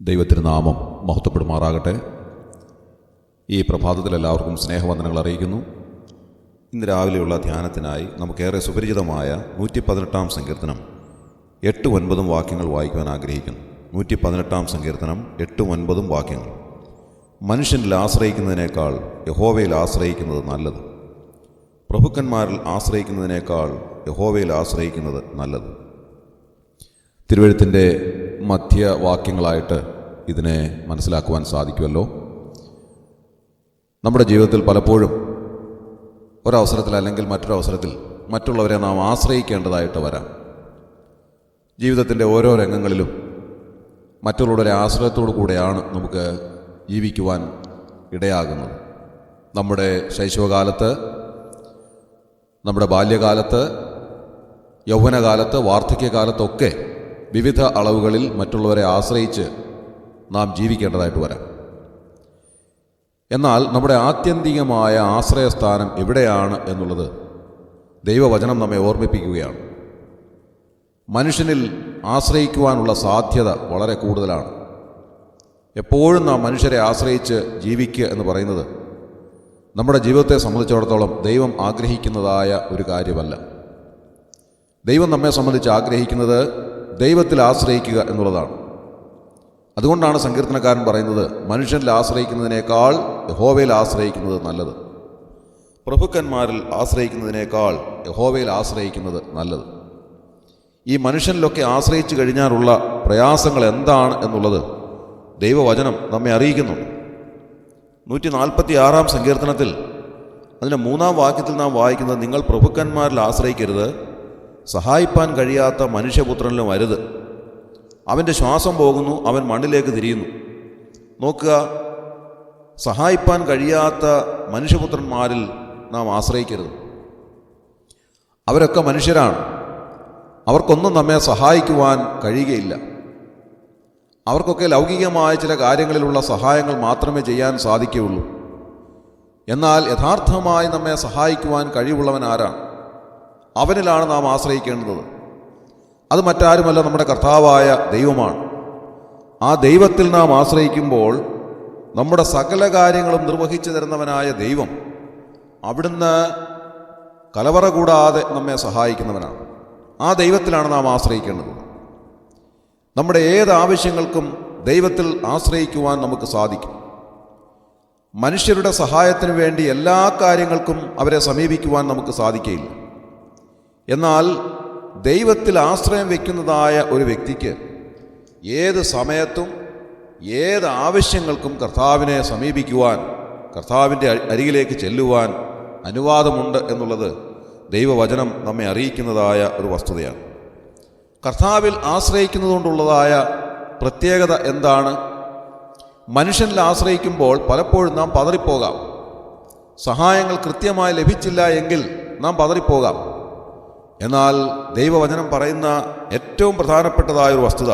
ദൈവത്തിരുനാമം മഹത്വപ്പെടുമാറാകട്ടെ. ഈ പ്രഭാതത്തിൽ എല്ലാവർക്കും സ്നേഹവന്ദനങ്ങൾ അറിയിക്കുന്നു. ഇന്ന് രാവിലെയുള്ള ധ്യാനത്തിനായി നമുക്കേറെ സുപരിചിതമായ 118 സങ്കീർത്തനം 8-9 വാക്യങ്ങൾ വായിക്കുവാൻ ആഗ്രഹിക്കുന്നു. 118 സങ്കീർത്തനം 8-9 വാക്യങ്ങൾ. മനുഷ്യനിൽ ആശ്രയിക്കുന്നതിനേക്കാൾ യഹോവയിൽ ആശ്രയിക്കുന്നത് നല്ലത്. പ്രഭുക്കന്മാരിൽ ആശ്രയിക്കുന്നതിനേക്കാൾ യഹോവയിൽ ആശ്രയിക്കുന്നത് നല്ലത്. തിരുവെഴുത്തിൻ്റെ മധ്യവാക്യങ്ങളായിട്ട് ഇതിനെ മനസ്സിലാക്കുവാൻ സാധിക്കുമല്ലോ. നമ്മുടെ ജീവിതത്തിൽ പലപ്പോഴും ഒരവസരത്തിൽ അല്ലെങ്കിൽ മറ്റൊരവസരത്തിൽ മറ്റുള്ളവരെ നാം ആശ്രയിക്കേണ്ടതായിട്ട് വരാം. ജീവിതത്തിൻ്റെ ഓരോ രംഗങ്ങളിലും മറ്റുള്ളവരുടെ ആശ്രയത്തോടു കൂടെയാണ് നമുക്ക് ജീവിക്കുവാൻ ഇടയാകുന്നത്. നമ്മുടെ ശൈശവകാലത്ത്, നമ്മുടെ ബാല്യകാലത്ത്, യൗവനകാലത്ത്, വാർദ്ധക്യകാലത്തൊക്കെ വിവിധ അളവുകളിൽ മറ്റുള്ളവരെ ആശ്രയിച്ച് നാം ജീവിക്കേണ്ടതായിട്ട് വരാം. എന്നാൽ നമ്മുടെ ആത്യന്തികമായ ആശ്രയസ്ഥാനം എവിടെയാണ് എന്നുള്ളത് ദൈവവചനം നമ്മെ ഓർമ്മിപ്പിക്കുകയാണ്. മനുഷ്യനിൽ ആശ്രയിക്കുവാനുള്ള സാധ്യത വളരെ കൂടുതലാണ്. എപ്പോഴും നാം മനുഷ്യരെ ആശ്രയിച്ച് ജീവിക്കുക എന്ന് പറയുന്നത് നമ്മുടെ ജീവിതത്തെ സംബന്ധിച്ചിടത്തോളം ദൈവം ആഗ്രഹിക്കുന്നതായ ഒരു കാര്യമല്ല. ദൈവം നമ്മെ സംബന്ധിച്ച് ആഗ്രഹിക്കുന്നത് ദൈവത്തിൽ ആശ്രയിക്കുക എന്നുള്ളതാണ്. അതുകൊണ്ടാണ് സങ്കീർത്തനക്കാരൻ പറയുന്നത്, മനുഷ്യനിൽ ആശ്രയിക്കുന്നതിനേക്കാൾ യഹോവയിൽ ആശ്രയിക്കുന്നത് നല്ലത്. പ്രഭുക്കന്മാരിൽ ആശ്രയിക്കുന്നതിനേക്കാൾ യഹോവയിൽ ആശ്രയിക്കുന്നത് നല്ലത്. ഈ മനുഷ്യനിലൊക്കെ ആശ്രയിച്ചു കഴിഞ്ഞാലുള്ള പ്രയാസങ്ങൾ എന്താണ് എന്നുള്ളത് ദൈവവചനം നമ്മെ അറിയിക്കുന്നുണ്ട്. 146 സങ്കീർത്തനത്തിൽ അതിൻ്റെ 3-ാം വാക്യത്തിൽ നാം വായിക്കുന്നത്, നിങ്ങൾ പ്രഭുക്കന്മാരിൽ ആശ്രയിക്കരുത്, സഹായിപ്പാൻ കഴിയാത്ത മനുഷ്യപുത്രനിലും അരുത്. അവൻ്റെ ശ്വാസം പോകുന്നു, അവൻ മണ്ണിലേക്ക് തിരിയുന്നു. നോക്കുക, സഹായിപ്പാൻ കഴിയാത്ത മനുഷ്യപുത്രന്മാരിൽ നാം ആശ്രയിക്കരുത്. അവരൊക്കെ മനുഷ്യരാണ്. അവർക്കൊന്നും നമ്മെ സഹായിക്കുവാൻ കഴിയുകയില്ല. അവർക്കൊക്കെ ലൗകികമായ ചില കാര്യങ്ങളിലുള്ള സഹായങ്ങൾ മാത്രമേ ചെയ്യാൻ സാധിക്കുകയുള്ളൂ. എന്നാൽ യഥാർത്ഥമായി നമ്മെ സഹായിക്കുവാൻ കഴിവുള്ളവൻ ആരാണ്? അവനിലാണ് നാം ആശ്രയിക്കേണ്ടത്. അത് മറ്റാരുമല്ല, നമ്മുടെ കർത്താവായ ദൈവമാണ്. ആ ദൈവത്തിൽ നാം ആശ്രയിക്കുമ്പോൾ നമ്മുടെ സകല കാര്യങ്ങളും നിർവഹിച്ചു തരുന്നവനായ ദൈവം അവിടുന്ന് കലവറ കൂടാതെ നമ്മെ സഹായിക്കുന്നവനാണ്. ആ ദൈവത്തിലാണ് നാം ആശ്രയിക്കേണ്ടത്. നമ്മുടെ ഏത് ആവശ്യങ്ങൾക്കും ദൈവത്തിൽ ആശ്രയിക്കുവാൻ നമുക്ക് സാധിക്കും. മനുഷ്യരുടെ സഹായത്തിന് വേണ്ടി എല്ലാ കാര്യങ്ങൾക്കും അവരെ സമീപിക്കുവാൻ നമുക്ക് സാധിക്കുകയില്ല. എന്നാൽ ദൈവത്തിൽ ആശ്രയം വയ്ക്കുന്നതായ ഒരു വ്യക്തിക്ക് ഏത് സമയത്തും ഏത് ആവശ്യങ്ങൾക്കും കർത്താവിനെ സമീപിക്കുവാൻ, കർത്താവിൻ്റെ അരികിലേക്ക് ചെല്ലുവാൻ അനുവാദമുണ്ട് എന്നുള്ളത് ദൈവവചനം നമ്മെ അറിയിക്കുന്നതായ ഒരു വസ്തുതയാണ്. കർത്താവിൽ ആശ്രയിക്കുന്നതുകൊണ്ടുള്ളതായ പ്രത്യേകത എന്താണ്? മനുഷ്യനിൽ ആശ്രയിക്കുമ്പോൾ പലപ്പോഴും നാം പതറിപ്പോകാം. സഹായങ്ങൾ കൃത്യമായി ലഭിച്ചില്ല എങ്കിൽ നാം പതറിപ്പോകാം. എന്നാൽ ദൈവവചനം പറയുന്ന ഏറ്റവും പ്രധാനപ്പെട്ടതായ ഒരു വസ്തുത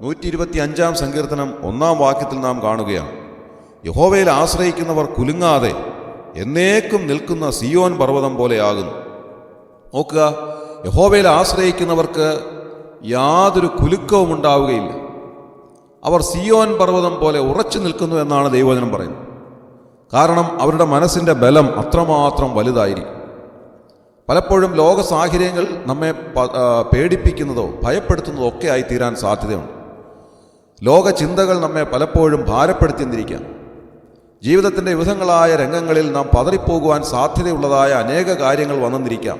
125-ാം സങ്കീർത്തനം 1-ാം വാക്യത്തിൽ നാം കാണുകയാണ്. യഹോവയിൽ ആശ്രയിക്കുന്നവർ കുലുങ്ങാതെ എന്നേക്കും നിൽക്കുന്ന സിയോൻ പർവ്വതം പോലെയാകുന്നു. നോക്കുക, യഹോവയിൽ ആശ്രയിക്കുന്നവർക്ക് യാതൊരു കുലുക്കവും ഉണ്ടാവുകയില്ല. അവർ സിയോൻ പർവ്വതം പോലെ ഉറച്ചു നിൽക്കുന്നു എന്നാണ് ദൈവവചനം പറയുന്നത്. കാരണം അവരുടെ മനസ്സിൻ്റെ ബലം അത്രമാത്രം വലുതായിരിക്കും. പലപ്പോഴും ലോക സാഹചര്യങ്ങൾ നമ്മെ പേടിപ്പിക്കുന്നതോ ഭയപ്പെടുത്തുന്നതോ ഒക്കെ ആയി തീരാൻ സാധ്യതയുണ്ട്. ലോക ചിന്തകൾ നമ്മെ പലപ്പോഴും ഭാരപ്പെടുത്തിയെന്നിരിക്കാം. ജീവിതത്തിൻ്റെ വിവിധങ്ങളായ രംഗങ്ങളിൽ നാം പതറിപ്പോകുവാൻ സാധ്യതയുള്ളതായ അനേക കാര്യങ്ങൾ വന്നെന്നിരിക്കാം.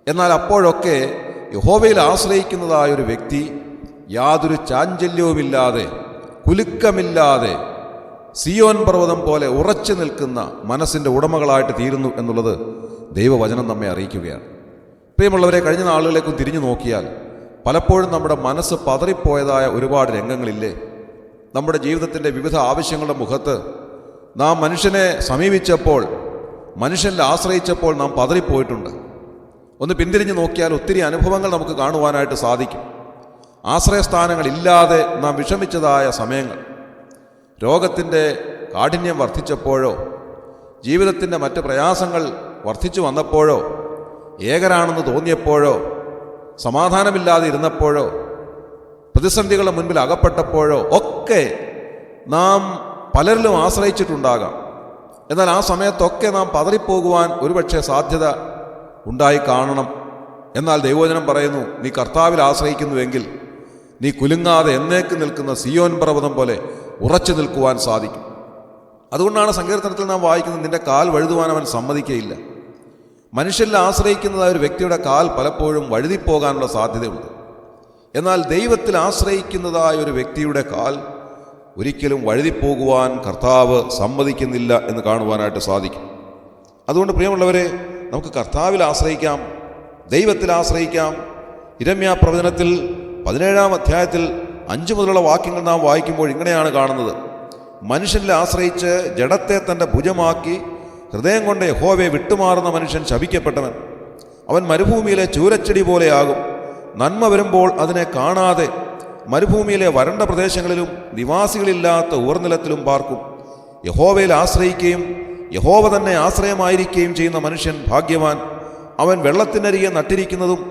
എന്നാൽ അപ്പോഴൊക്കെ യഹോവയിൽ ആശ്രയിക്കുന്നതായ ഒരു വ്യക്തി യാതൊരു ചാഞ്ചല്യവുമില്ലാതെ, കുലുക്കമില്ലാതെ സിയോൻ പർവ്വതം പോലെ ഉറച്ചു നിൽക്കുന്ന മനസ്സിൻ്റെ ഉടമകളായിട്ട് തീരുന്നു എന്നുള്ളത് ദൈവവചനം നമ്മെ അറിയിക്കുകയാണ്. പ്രിയമുള്ളവരെ, കഴിഞ്ഞ നാളുകളിലേക്കും തിരിഞ്ഞു നോക്കിയാൽ പലപ്പോഴും നമ്മുടെ മനസ്സ് പതറിപ്പോയതായ ഒരുപാട് രംഗങ്ങളില്ലേ? നമ്മുടെ ജീവിതത്തിൻ്റെ വിവിധ ആവശ്യങ്ങളുടെ മുഖത്ത് നാം മനുഷ്യനെ സമീപിച്ചപ്പോൾ, മനുഷ്യനിൽ ആശ്രയിച്ചപ്പോൾ നാം പതറിപ്പോയിട്ടുണ്ട്. ഒന്ന് പിന്തിരിഞ്ഞു നോക്കിയാൽ ഒത്തിരി അനുഭവങ്ങൾ നമുക്ക് കാണുവാനായിട്ട് സാധിക്കും. ആശ്രയസ്ഥാനങ്ങളില്ലാതെ നാം വിഷമിച്ചതായ സമയങ്ങൾ, രോഗത്തിൻ്റെ കാഠിന്യം വർദ്ധിച്ചപ്പോഴോ, ജീവിതത്തിൻ്റെ മറ്റ് പ്രയാസങ്ങൾ വർദ്ധിച്ചു വന്നപ്പോഴോ, ഏകരാണെന്ന് തോന്നിയപ്പോഴോ, സമാധാനമില്ലാതെ ഇരുന്നപ്പോഴോ, പ്രതിസന്ധികളുടെ മുൻപിൽ അകപ്പെട്ടപ്പോഴോ ഒക്കെ നാം പലരിലും ആശ്രയിച്ചിട്ടുണ്ടാകാം. എന്നാൽ ആ സമയത്തൊക്കെ നാം പതറിപ്പോകുവാൻ ഒരുപക്ഷെ സാധ്യത ഉണ്ടായി കാണണം. എന്നാൽ ദൈവവചനം പറയുന്നു, നീ കർത്താവിൽ ആശ്രയിക്കുന്നുവെങ്കിൽ നീ കുലുങ്ങാതെ എന്നേക്ക് നിൽക്കുന്ന സിയോൻ പർവ്വതം പോലെ ഉറച്ചു നിൽക്കുവാൻ സാധിക്കും. അതുകൊണ്ടാണ് സങ്കീർത്തനത്തിൽ നാം വായിക്കുന്നത്, നിന്റെ കാൽ വഴുതുവാൻ അവൻ സമ്മതിക്കുകയില്ല. മനുഷ്യരിൽ ആശ്രയിക്കുന്നതായ ഒരു വ്യക്തിയുടെ കാൽ പലപ്പോഴും വഴുതിപ്പോകാനുള്ള സാധ്യതയുണ്ട്. എന്നാൽ ദൈവത്തിൽ ആശ്രയിക്കുന്നതായ ഒരു വ്യക്തിയുടെ കാൽ ഒരിക്കലും വഴുതിപ്പോകുവാൻ കർത്താവ് സമ്മതിക്കുന്നില്ല എന്ന് കാണുവാനായിട്ട് സാധിക്കും. അതുകൊണ്ട് പ്രിയമുള്ളവരെ, നമുക്ക് കർത്താവിൽ ആശ്രയിക്കാം, ദൈവത്തിൽ ആശ്രയിക്കാം. യിരെമ്യാ പ്രവചനത്തിൽ 17-ാം അധ്യായത്തിൽ 5 മുതലുള്ള വാക്യങ്ങൾ നാം വായിക്കുമ്പോൾ ഇങ്ങനെയാണ് കാണുന്നത്: മനുഷ്യനിൽ ആശ്രയിച്ച് ജഡത്തെ തൻ്റെ ഭുജമാക്കി ഹൃദയം കൊണ്ട് യഹോവയെ വിട്ടുമാറുന്ന മനുഷ്യൻ ശപിക്കപ്പെട്ടവൻ. അവൻ മരുഭൂമിയിലെ ചൂരച്ചെടി പോലെയാകും. നന്മ വരുമ്പോൾ അതിനെ കാണാതെ മരുഭൂമിയിലെ വരണ്ട പ്രദേശങ്ങളിലും നിവാസികളില്ലാത്ത ഊർനിലത്തിലും പാർക്കും. യഹോവയിൽ ആശ്രയിക്കുകയും യഹോവ തന്നെ ആശ്രയമായിരിക്കുകയും ചെയ്യുന്ന മനുഷ്യൻ ഭാഗ്യവാൻ. അവൻ വെള്ളത്തിനരികെ നട്ടിരിക്കുന്നതും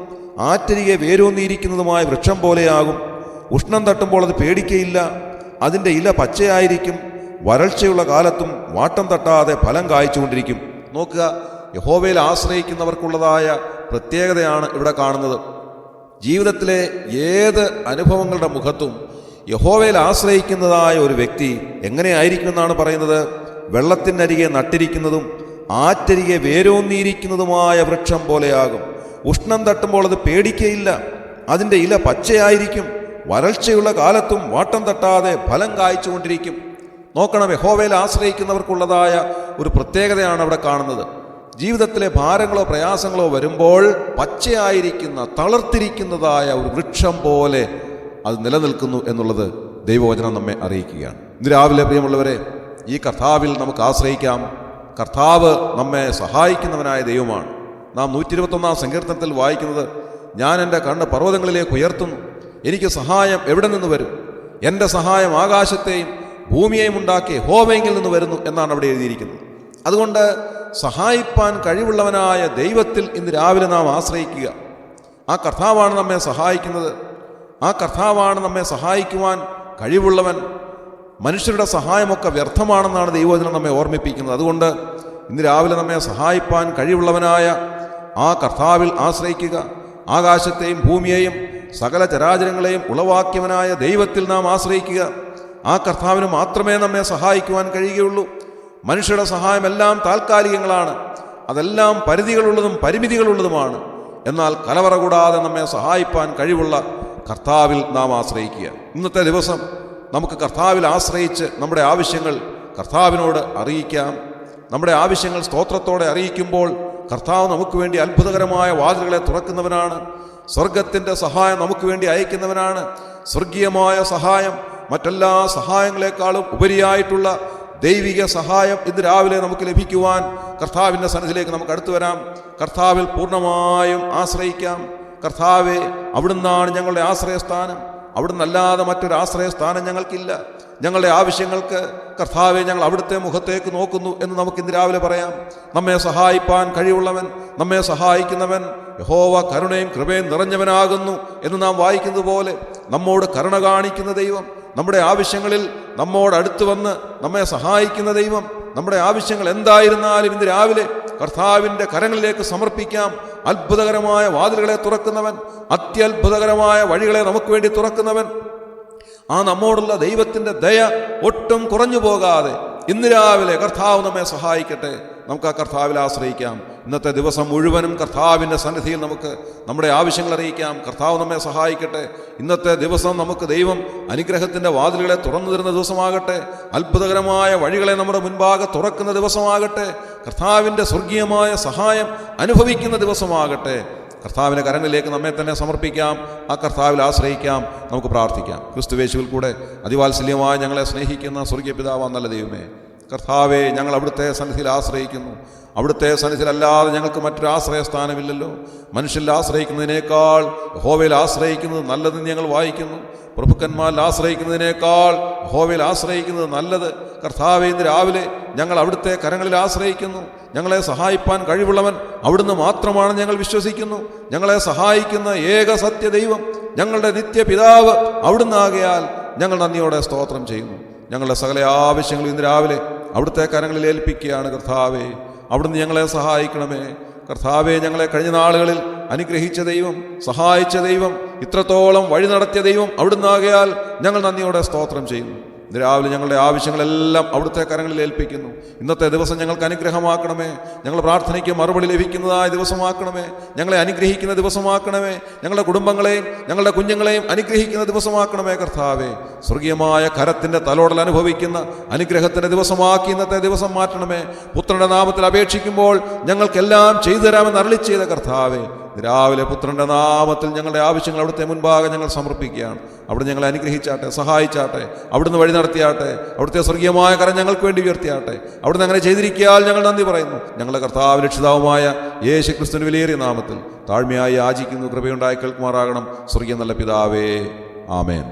ആറ്റരികെ വേരൂന്നിയിരിക്കുന്നതുമായ വൃക്ഷം പോലെയാകും. ഉഷ്ണം തട്ടുമ്പോൾ അത് പേടിക്കയില്ല. അതിൻ്റെ ഇല പച്ചയായിരിക്കും. വരൾച്ചയുള്ള കാലത്തും വാട്ടം തട്ടാതെ ഫലം കായ്ച്ചുകൊണ്ടിരിക്കും. നോക്കുക, യഹോവയിൽ ആശ്രയിക്കുന്നവർക്കുള്ളതായ പ്രത്യേകതയാണ് ഇവിടെ കാണുന്നത്. ജീവിതത്തിലെ ഏത് അനുഭവങ്ങളുടെ മുഖത്തും യഹോവയിൽ ആശ്രയിക്കുന്നതായ ഒരു വ്യക്തി എങ്ങനെയായിരിക്കുമെന്നാണ് പറയുന്നത്? വെള്ളത്തിനരികെ നട്ടിരിക്കുന്നതും ആറ്റരികെ വേരൂന്നിയിരിക്കുന്നതുമായ വൃക്ഷം പോലെയാകും. ഉഷ്ണം തട്ടുമ്പോൾ അത് പേടിക്കയില്ല. അതിൻ്റെ ഇല പച്ചയായിരിക്കും. വരൾച്ചയുള്ള കാലത്തും വാട്ടം തട്ടാതെ ഫലം കായ്ച്ചുകൊണ്ടിരിക്കും. നോക്കണം, യഹോവയിൽ ആശ്രയിക്കുന്നവർക്കുള്ളതായ ഒരു പ്രത്യേകതയാണ് അവിടെ കാണുന്നത്. ജീവിതത്തിലെ ഭാരങ്ങളോ പ്രയാസങ്ങളോ വരുമ്പോൾ പച്ചയായിരിക്കുന്ന, തളർത്തിരിക്കുന്നതായ ഒരു വൃക്ഷം പോലെ അത് നിലനിൽക്കുന്നു എന്നുള്ളത് ദൈവവചനം നമ്മെ അറിയിക്കുകയാണ്. ഇന്ന് രാവിലെ പ്രിയമുള്ളവരെ, ഈ കർത്താവിൽ നമുക്ക് ആശ്രയിക്കാം. കർത്താവ് നമ്മെ സഹായിക്കുന്നവനായ ദൈവമാണ്. നാം 121-ാം സങ്കീർത്തനത്തിൽ വായിക്കുന്നത്, ഞാൻ എൻ്റെ കണ്ണ് പർവ്വതങ്ങളിലേക്ക് ഉയർത്തുന്നു, എനിക്ക് സഹായം എവിടെ നിന്ന് വരും? എൻ്റെ സഹായം ആകാശത്തെയും ഭൂമിയെയും ഉണ്ടാക്കി യഹോവയിൽ നിന്ന് വരുന്നു എന്നാണ് അവിടെ എഴുതിയിരിക്കുന്നത്. അതുകൊണ്ട് സഹായിപ്പാൻ കഴിവുള്ളവനായ ദൈവത്തിൽ ഇന്ന് രാവിലെ നാം ആശ്രയിക്കുക. ആ കർത്താവാണ് നമ്മെ സഹായിക്കുന്നത്. ആ കർത്താവാണ് നമ്മെ സഹായിക്കുവാൻ കഴിവുള്ളവൻ. മനുഷ്യരുടെ സഹായമൊക്കെ വ്യർത്ഥമാണെന്നാണ് ദൈവവചനം നമ്മെ ഓർമ്മിപ്പിക്കുന്നത്. അതുകൊണ്ട് ഇന്ന് രാവിലെ നമ്മെ സഹായിപ്പാൻ കഴിവുള്ളവനായ ആ കർത്താവിൽ ആശ്രയിക്കുക. ആകാശത്തെയും ഭൂമിയെയും സകല ചരാചരങ്ങളെയും ഉളവാക്കിയവനായ ദൈവത്തിൽ നാം ആശ്രയിക്കുക. ആ കർത്താവിന് മാത്രമേ നമ്മെ സഹായിക്കുവാൻ കഴിയുകയുള്ളൂ. മനുഷ്യരുടെ സഹായമെല്ലാം താൽക്കാലികങ്ങളാണ്. അതെല്ലാം പരിധികളുള്ളതും പരിമിതികളുള്ളതുമാണ്. എന്നാൽ കലവറ കൂടാതെ നമ്മെ സഹായിപ്പാൻ കഴിവുള്ള കർത്താവിൽ നാം ആശ്രയിക്കുക. ഇന്നത്തെ ദിവസം നമുക്ക് കർത്താവിൽ ആശ്രയിച്ച് നമ്മുടെ ആവശ്യങ്ങൾ കർത്താവിനോട് അറിയിക്കാം. നമ്മുടെ ആവശ്യങ്ങൾ സ്തോത്രത്തോടെ അറിയിക്കുമ്പോൾ കർത്താവ് നമുക്ക് വേണ്ടി അത്ഭുതകരമായ വാതിലുകളെ തുറക്കുന്നവനാണ്. സ്വർഗത്തിൻ്റെ സഹായം നമുക്ക് വേണ്ടി അയക്കുന്നവനാണ്. സ്വർഗീയമായ സഹായം, മറ്റെല്ലാ സഹായങ്ങളെക്കാളും ഉപരിയായിട്ടുള്ള ദൈവിക സഹായം ഇന്ന് രാവിലെ നമുക്ക് ലഭിക്കുവാൻ കർത്താവിൻ്റെ സന്നിധിയിലേക്ക് നമുക്ക് അടുത്തു വരാം. കർത്താവിൽ പൂർണ്ണമായും ആശ്രയിക്കാം. കർത്താവെ, അവിടുന്നാണ് ഞങ്ങളുടെ ആശ്രയസ്ഥാനം. അവിടുന്നല്ലാതെ മറ്റൊരു ആശ്രയസ്ഥാനം ഞങ്ങൾക്കില്ല. ഞങ്ങളുടെ ആവശ്യങ്ങൾക്ക് കർത്താവെ, ഞങ്ങൾ അവിടുത്തെ മുഖത്തേക്ക് നോക്കുന്നു എന്ന് നമുക്ക് ഇന്ന് രാവിലെ പറയാം. നമ്മെ സഹായിപ്പാൻ കഴിവുള്ളവൻ, നമ്മെ സഹായിക്കുന്നവൻ യഹോവ കരുണയും കൃപയും നിറഞ്ഞവനാകുന്നു എന്ന് നാം വായിക്കുന്നത് പോലെ നമ്മോട് കരുണ കാണിക്കുന്ന ദൈവം, നമ്മുടെ ആവശ്യങ്ങളിൽ നമ്മോട് അടുത്ത് വന്ന് നമ്മെ സഹായിക്കുന്ന ദൈവം, നമ്മുടെ ആവശ്യങ്ങൾ എന്തായിരുന്നാലും ഇന്ന് രാവിലെ കർത്താവിൻ്റെ കരങ്ങളിലേക്ക് സമർപ്പിക്കാം. അത്ഭുതകരമായ വാതിലുകളെ തുറക്കുന്നവൻ, അത്യത്ഭുതകരമായ വഴികളെ നമുക്ക് വേണ്ടി തുറക്കുന്നവൻ, ആ നമ്മോടുള്ള ദൈവത്തിൻ്റെ ദയ ഒട്ടും കുറഞ്ഞു പോകാതെ ഇന്ന് രാവിലെ കർത്താവ് നമ്മെ സഹായിക്കട്ടെ. നമുക്ക് ആ കർത്താവിൽ ആശ്രയിക്കാം. ഇന്നത്തെ ദിവസം മുഴുവനും കർത്താവിൻ്റെ സന്നിധിയിൽ നമുക്ക് നമ്മുടെ ആവശ്യങ്ങൾ അറിയിക്കാം. കർത്താവ് നമ്മെ സഹായിക്കട്ടെ. ഇന്നത്തെ ദിവസം നമുക്ക് ദൈവം അനുഗ്രഹത്തിൻ്റെ വാതിലുകളെ തുറന്നു തരുന്ന ദിവസമാകട്ടെ. അത്ഭുതകരമായ വഴികളെ നമ്മുടെ മുൻപാകെ തുറക്കുന്ന ദിവസമാകട്ടെ. കർത്താവിൻ്റെ സ്വർഗീയമായ സഹായം അനുഭവിക്കുന്ന ദിവസമാകട്ടെ. കർത്താവിൻ്റെ കരങ്ങളിലേക്ക് നമ്മെ തന്നെ സമർപ്പിക്കാം. ആ കർത്താവിൽ ആശ്രയിക്കാം. നമുക്ക് പ്രാർത്ഥിക്കാം. ക്രിസ്തുയേശുവിൽ കൂടെ അതിവാത്സല്യമായി ഞങ്ങളെ സ്നേഹിക്കുന്ന സ്വർഗീയ പിതാവാം നല്ല ദൈവമേ, കർത്താവെ, ഞങ്ങൾ അവിടുത്തെ സന്നിധിയിൽ ആശ്രയിക്കുന്നു. അവിടുത്തെ സന്നിധിയിലല്ലാതെ ഞങ്ങൾക്ക് മറ്റൊരു ആശ്രയസ്ഥാനമില്ലല്ലോ. മനുഷ്യരിൽ ആശ്രയിക്കുന്നതിനേക്കാൾ യഹോവയിൽ ആശ്രയിക്കുന്നത് നല്ലതെന്ന് ഞങ്ങൾ വായിക്കുന്നു. പ്രഭുക്കന്മാരിൽ ആശ്രയിക്കുന്നതിനേക്കാൾ യഹോവയിൽ ആശ്രയിക്കുന്നത് നല്ലത്. കർത്താവെ, ഇന്ന് രാവിലെ ഞങ്ങൾ അവിടുത്തെ കരങ്ങളിൽ ആശ്രയിക്കുന്നു. ഞങ്ങളെ സഹായിപ്പാൻ കഴിവുള്ളവൻ അവിടുന്ന് മാത്രമാണ് ഞങ്ങൾ വിശ്വസിക്കുന്നു. ഞങ്ങളെ സഹായിക്കുന്ന ഏക സത്യ ദൈവം, ഞങ്ങളുടെ നിത്യപിതാവ് അവിടുന്ന് ആകയാൽ ഞങ്ങൾ നന്ദിയോടെ സ്തോത്രം ചെയ്യുന്നു. ഞങ്ങളുടെ സകല ആവശ്യങ്ങളും ഇന്ന് രാവിലെ അവിടുത്തെ കരങ്ങളിൽ ഏൽപ്പിക്കുകയാണ്. കർത്താവെ, അവിടുന്ന് ഞങ്ങളെ സഹായിക്കണമേ. കർത്താവെ, ഞങ്ങളെ കഴിഞ്ഞ നാളുകളിൽ അനുഗ്രഹിച്ച ദൈവം, സഹായിച്ച ദൈവം, ഇത്രത്തോളം വഴി നടത്തിയ ദൈവം അവിടുന്ന് ആകയാൽ ഞങ്ങൾ നന്ദിയോടെ സ്തോത്രം ചെയ്യുന്നു. ഇന്ന് രാവിലെ ഞങ്ങളുടെ ആവശ്യങ്ങളെല്ലാം അവിടുത്തെ കരങ്ങളിൽ ഏൽപ്പിക്കുന്നു. ഇന്നത്തെ ദിവസം ഞങ്ങൾക്ക് അനുഗ്രഹമാക്കണമേ. ഞങ്ങൾ പ്രാർത്ഥനയ്ക്ക് മറുപടി ലഭിക്കുന്നതായ ദിവസമാക്കണമേ. ഞങ്ങളെ അനുഗ്രഹിക്കുന്ന ദിവസമാക്കണമേ. ഞങ്ങളുടെ കുടുംബങ്ങളെയും ഞങ്ങളുടെ കുഞ്ഞുങ്ങളെയും അനുഗ്രഹിക്കുന്ന ദിവസമാക്കണമേ. കർത്താവെ, സ്വർഗീയമായ കരത്തിൻ്റെ തലോടൽ അനുഭവിക്കുന്ന അനുഗ്രഹത്തിൻ്റെ ദിവസമാക്കി ഇന്നത്തെ ദിവസം മാറ്റണമേ. പുത്രൻ്റെ നാമത്തിൽ അപേക്ഷിക്കുമ്പോൾ ഞങ്ങൾക്കെല്ലാം ചെയ്തു തരാമെന്ന് അരുളി ചെയ്ത കർത്താവെ, രാവിലെ പുത്രൻ്റെ നാമത്തിൽ ഞങ്ങളുടെ ആവശ്യങ്ങൾ അവിടുത്തെ മുൻപാകെ ഞങ്ങൾ സമർപ്പിക്കുകയാണ്. അവിടെ ഞങ്ങളെ അനുഗ്രഹിച്ചാട്ടെ, സഹായിച്ചാട്ടെ, അവിടുന്ന് വഴി നടത്തിയാട്ടെ, അവിടുത്തെ സ്വർഗീയമായ കരം ഞങ്ങൾക്ക് വേണ്ടി ഉയർത്തിയാട്ടെ. അവിടുന്ന് അങ്ങനെ ചെയ്തിരിക്കാൻ ഞങ്ങൾ നന്ദി പറയുന്നു. ഞങ്ങളുടെ കർത്താവ് രക്ഷിതാവുമായ യേശു ക്രിസ്തുവിന്റെ വിലയേറിയ നാമത്തിൽ താഴ്മയായി യാചിക്കുന്നു. കൃപയുണ്ടായി കേൾക്കുമാറാകണം. സ്വർഗീയ നല്ല പിതാവേ, ആമേൻ.